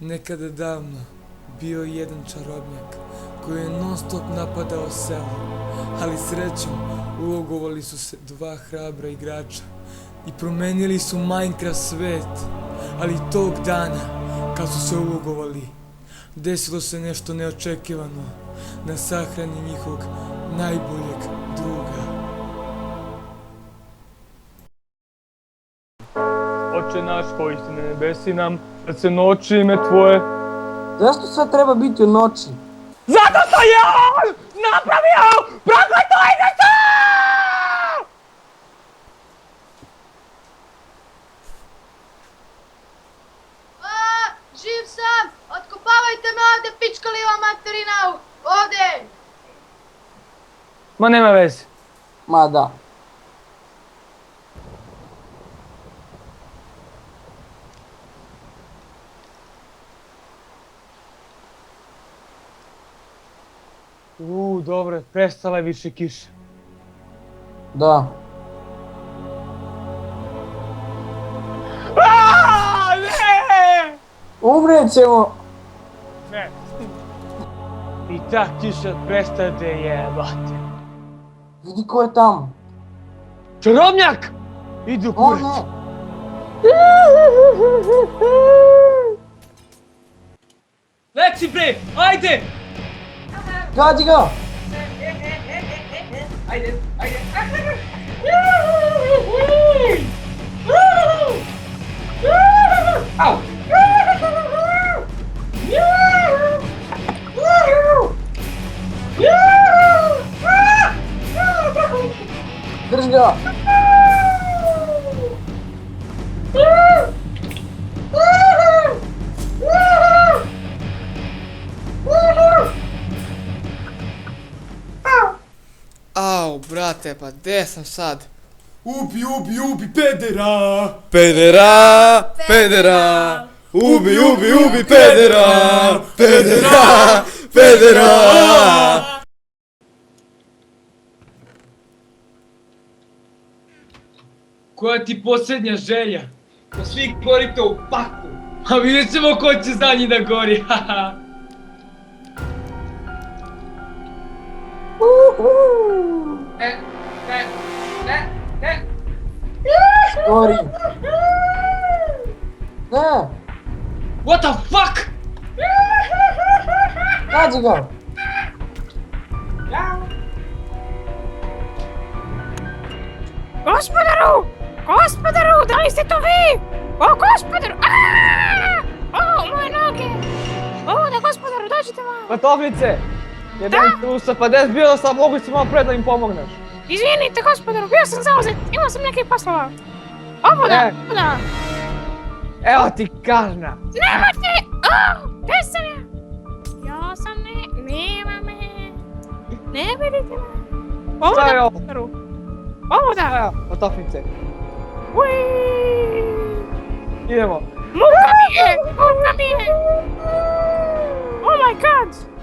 Nekada davno bio je jedan čarobnjak koji je non stop napadao selo, ali srećom ulogovali su se dva hrabra igrača i promenili su Minecraft svet. Ali tog dana, kad su se ulogovali, desilo se nešto neočekivano na sahrani njihovog najboljeg druga. Oče naš koji si na nebesi nam, da se noći ime tvoje. Zašto sve treba biti u noći? Zato što je on napravio prokleto igricu! Živ sam! Otkopavajte me ovdje, pička liva materina! Ovdje! Ma nema veze. Ma da. Dobro, prestala je više kiša. Da. Ne! Umrijet ćemo! Ne. I ta kiša prestaje da jebate. Vidi ko je tamo. Čarobnjak! Idu O kurac. ne! Leci bre, ajde! Gađi ga! Au! Drži ga! Au, brate, pa gdje sam sad? Ubi, pedera! Pedera, pedera, ubi, pedera, pedera, pedera. Koja ti posljednja želja? Da svi gorite u paklu. A vidjet ćemo ko će za njih da gori, haha. Gori! Ne! What the fuck? Gađi ga! Gospodaru, da li ste to vi? O, gospodaru! O, moje noge! O, da, gospodaru, dođite malo! Patofnice! Jebenice usta, pa des bilo sam, mogu si malo pre da im pomogneš. Izvinite, gospodaru, bio sam zauzet, imao sam nekih poslova. Ovo da, ovo da! Evo ti kazna! Nemojte! O, gdje sam ja? Ja sam nema me. Ne vidite me. Ovo Šta je da, ovo? gospodaru. Ovo da. Evo, patofnice. Uiii. Idemo. Muka mi je! Oh my god!